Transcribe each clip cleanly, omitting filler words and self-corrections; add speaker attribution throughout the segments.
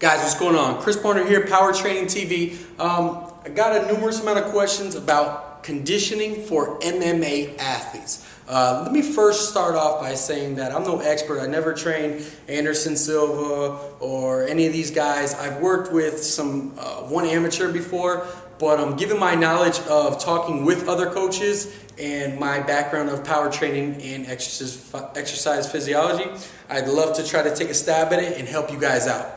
Speaker 1: Guys, what's going on? Chris Barner here, Power Training TV. I got a numerous amount of questions about conditioning for MMA athletes. Let me first start off by saying that I'm no expert. I never trained Anderson Silva or any of these guys. I've worked with one amateur before, but given my knowledge of talking with other coaches and my background of power training and exercise physiology, I'd love to try to take a stab at it and help you guys out.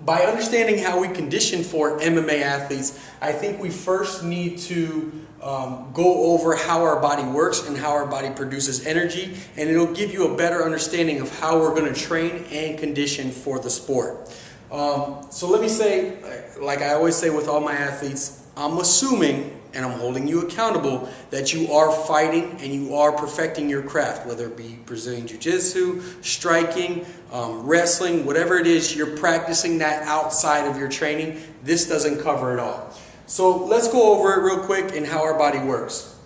Speaker 1: By understanding how we condition for MMA athletes, I think we first need to go over how our body works and how our body produces energy, and it'll give you a better understanding of how we're going to train and condition for the sport. So let me say, like I always say with all my athletes, I'm assuming and I'm holding you accountable that you are fighting and you are perfecting your craft, whether it be Brazilian Jiu-Jitsu, striking, wrestling, whatever it is, you're practicing that outside of your training. This doesn't cover it all. So let's go over it real quick and how our body works.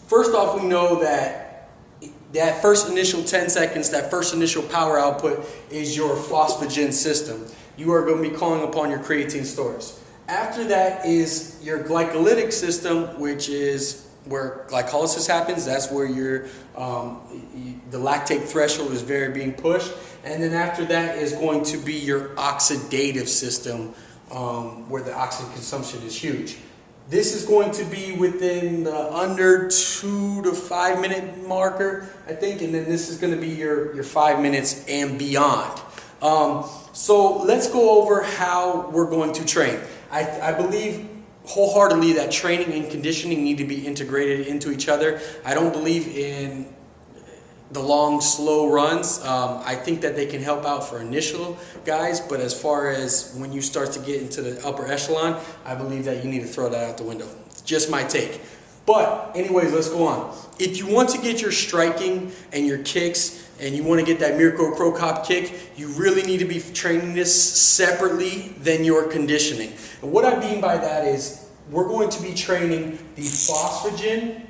Speaker 1: First off, we know that first initial 10 seconds, that first initial power output is your phosphagen system. You are going to be calling upon your creatine stores. After that is your glycolytic system, which is where glycolysis happens. That's where the lactate threshold is being pushed. And then after that is going to be your oxidative system, where the oxygen consumption is huge. This is going to be within the under 2 to 5 minute marker, I think, and then this is going to be your 5 minutes and beyond. So let's go over how we're going to train. I believe wholeheartedly that training and conditioning need to be integrated into each other. I don't believe in the long, slow runs. I think that they can help out for initial guys, but as far as when you start to get into the upper echelon, I believe that you need to throw that out the window. It's just my take. But anyways, let's go on. If you want to get your striking and your kicks and you want to get that Mirko Cro Cop kick, you really need to be training this separately than your conditioning. And what I mean by that is we're going to be training the phosphagen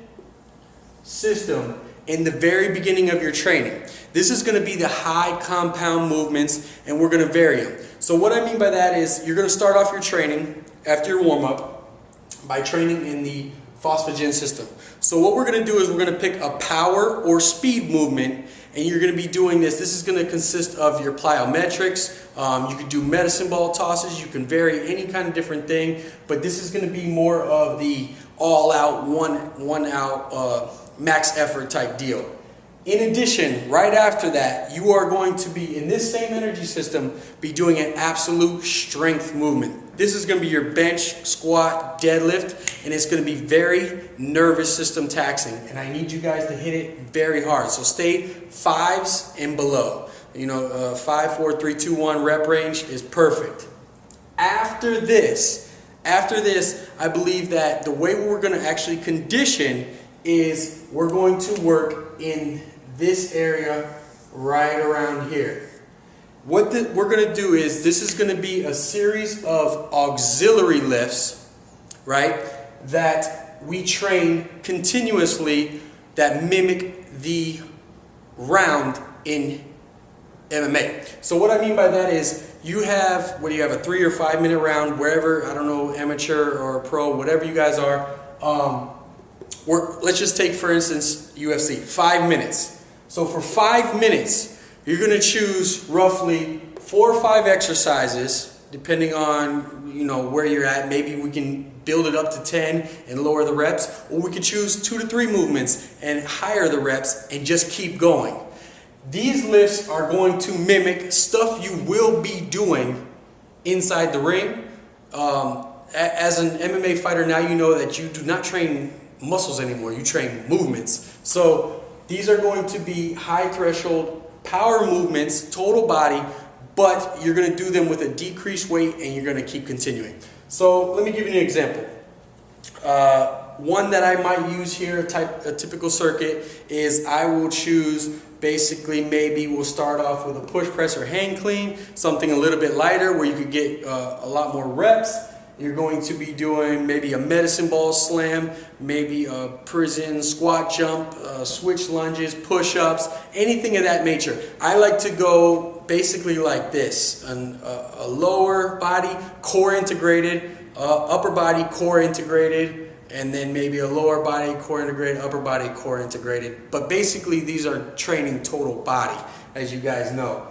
Speaker 1: system in the very beginning of your training. This is going to be the high compound movements, and we're going to vary them. So what I mean by that is you're going to start off your training after your warm-up by training in the phosphagen system. So what we're going to do is we're going to pick a power or speed movement, and you're going to be doing this. This is going to consist of your plyometrics. You can do medicine ball tosses. You can vary any kind of different thing, but this is going to be more of the all-out, one-out, max effort type deal. In addition, right after that, you are going to be, in this same energy system, be doing an absolute strength movement. This is going to be your bench, squat, deadlift, and it's going to be very nervous system taxing. And I need you guys to hit it very hard. So stay 5s and below. 5, 4, 3, 2, 1 rep range is perfect. After this, I believe that the way we're going to actually condition is we're going to work in this area right around here. What we're going to do is this is going to be a series of auxiliary lifts, right, that we train continuously that mimic the round in MMA. So what I mean by that is you have, what do you have, a 3 or 5 minute round, wherever, I don't know, amateur or pro, whatever you guys are. Let's just take, for instance, UFC, 5 minutes. So for 5 minutes, you're going to choose roughly 4 or 5 exercises, depending on where you're at. Maybe we can build it up to 10 and lower the reps, or we could choose 2 to 3 movements and higher the reps and just keep going. These lifts are going to mimic stuff you will be doing inside the ring. As an MMA fighter, now you know that you do not train muscles anymore, you train movements. So these are going to be high threshold power movements, total body, but you're going to do them with a decreased weight and you're going to keep continuing. So let me give you an example. One that I might use here, a typical circuit, is I will choose basically, maybe we'll start off with a push press or hang clean, something a little bit lighter where you could get a lot more reps. You're going to be doing maybe a medicine ball slam, maybe a prison squat jump, switch lunges, push-ups, anything of that nature. I like to go basically like this, a lower body, core integrated, upper body, core integrated, and then maybe a lower body, core integrated, upper body, core integrated. But basically these are training total body, as you guys know.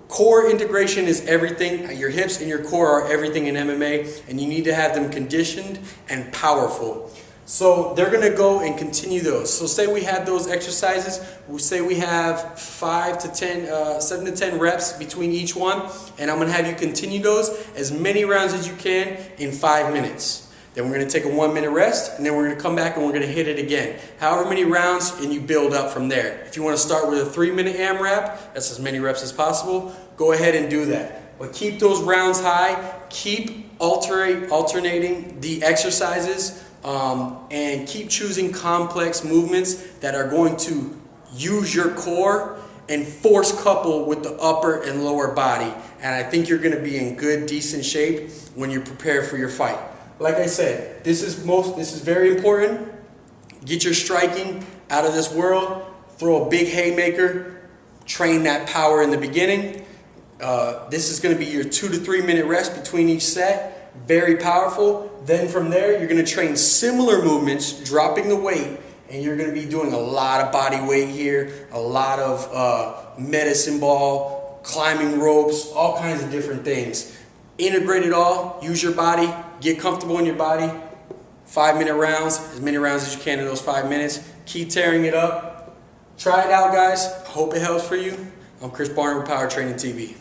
Speaker 1: Core integration is everything. Your hips and your core are everything in MMA, and you need to have them conditioned and powerful. So they're going to go and continue those. So say we have those exercises. We'll say we have 7 to 10 reps between each one, and I'm going to have you continue those as many rounds as you can in 5 minutes. Then we're going to take a 1 minute rest, and then we're going to come back and we're going to hit it again. However many rounds, and you build up from there. If you want to start with a 3-minute AMRAP, that's as many reps as possible, go ahead and do that. But keep those rounds high, keep alternating the exercises, and keep choosing complex movements that are going to use your core and force couple with the upper and lower body. And I think you're going to be in good, decent shape when you prepare for your fight. Like I said, this is very important. Get your striking out of this world. Throw a big haymaker. Train that power in the beginning. This is going to be your 2 to 3 minute rest between each set. Very powerful. Then from there, you're going to train similar movements, dropping the weight, and you're going to be doing a lot of body weight here, a lot of medicine ball, climbing ropes, all kinds of different things. Integrate it all. Use your body. Get comfortable in your body. 5-minute rounds, as many rounds as you can in those 5 minutes. Keep tearing it up. Try it out, guys. I hope it helps for you. I'm Chris Barner with Power Training TV.